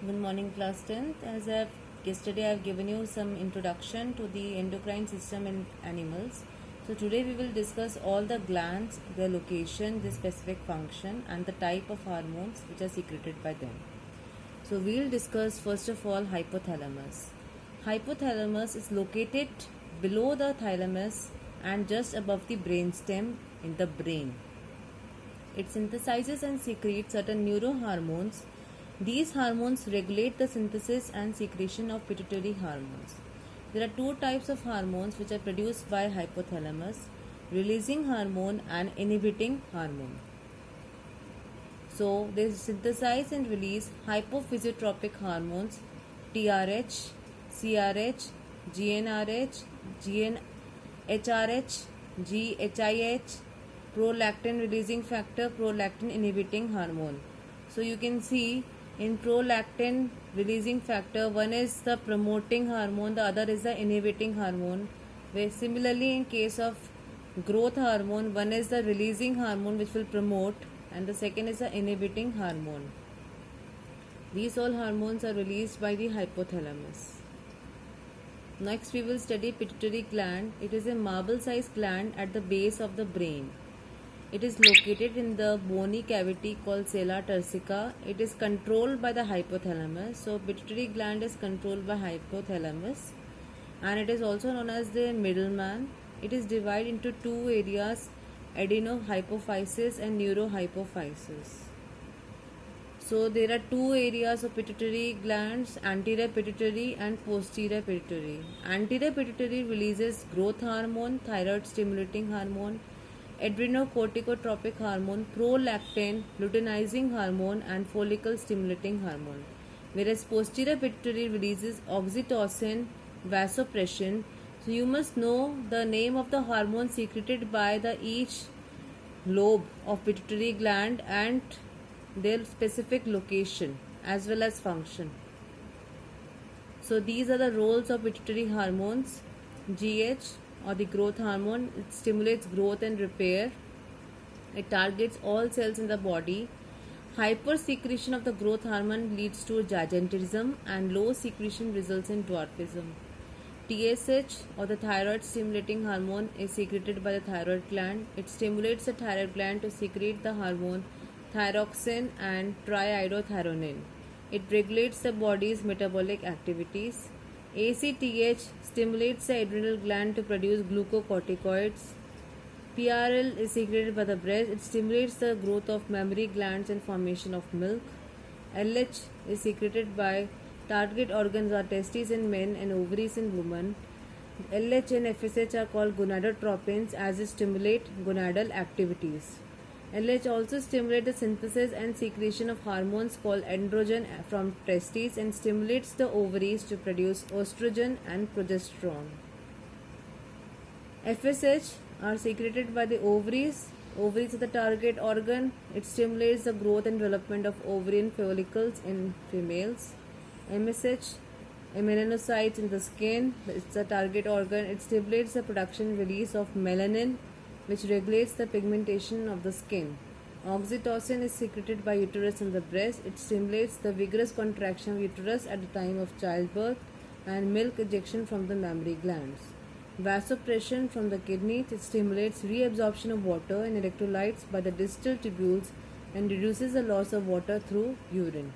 Good morning, class 10th. Yesterday, I've given you some introduction to the endocrine system in animals. So today we will discuss all the glands, their location, their specific function, and the type of hormones which are secreted by them. So we'll discuss first of all hypothalamus. Hypothalamus is located below the thalamus and just above the brainstem in the brain. It synthesizes and secretes certain neurohormones. These hormones regulate the synthesis and secretion of pituitary hormones. There are two types of hormones which are produced by hypothalamus: releasing hormone and inhibiting hormone. So they synthesize and release hypophysiotropic hormones TRH, CRH, GnRH, GnHRH, GHIH, prolactin releasing factor, prolactin inhibiting hormone. So you can see in prolactin releasing factor, one is the promoting hormone, the other is the inhibiting hormone. Where similarly in case of growth hormone, one is the releasing hormone which will promote and the second is the inhibiting hormone. These all hormones are released by the hypothalamus. Next we will study pituitary gland. It is a marble-sized gland at the base of the brain. It is located in the bony cavity called sella turcica. It is controlled by the hypothalamus. So pituitary gland is controlled by hypothalamus and it is also known as the middleman. It is divided into two areas, adenohypophysis and neurohypophysis. So there are two areas of pituitary glands, anterior pituitary and posterior pituitary. Anterior pituitary releases growth hormone, thyroid stimulating hormone, adrenocorticotropic hormone, prolactin, luteinizing hormone and follicle stimulating hormone. Whereas posterior pituitary releases oxytocin, vasopressin. So you must know the name of the hormone secreted by the each lobe of pituitary gland and their specific location as well as function. So these are the roles of pituitary hormones. GH or the growth hormone, it stimulates growth and repair. It targets all cells in the body. Hypersecretion of the growth hormone leads to gigantism and low secretion results in dwarfism. TSH or the thyroid stimulating hormone is secreted by the thyroid gland. It stimulates the thyroid gland to secrete the hormone thyroxine and triiodothyronine. It regulates the body's metabolic activities. ACTH stimulates the adrenal gland to produce glucocorticoids. PRL is secreted by the breast. It stimulates the growth of mammary glands and formation of milk. LH is secreted by target organs are testes in men and ovaries in women. LH and FSH are called gonadotropins as they stimulate gonadal activities. LH also stimulates the synthesis and secretion of hormones called androgen from testes and stimulates the ovaries to produce estrogen and progesterone. FSH are secreted by the ovaries. Ovaries are the target organ. It stimulates the growth and development of ovarian follicles in females. MSH, melanocytes in the skin, it's the target organ. It stimulates the production and release of melanin, which regulates the pigmentation of the skin. Oxytocin is secreted by uterus in the breast. It stimulates the vigorous contraction of uterus at the time of childbirth and milk ejection from the mammary glands. Vasopressin from the kidneys. It stimulates reabsorption of water and electrolytes by the distal tubules and reduces the loss of water through urine.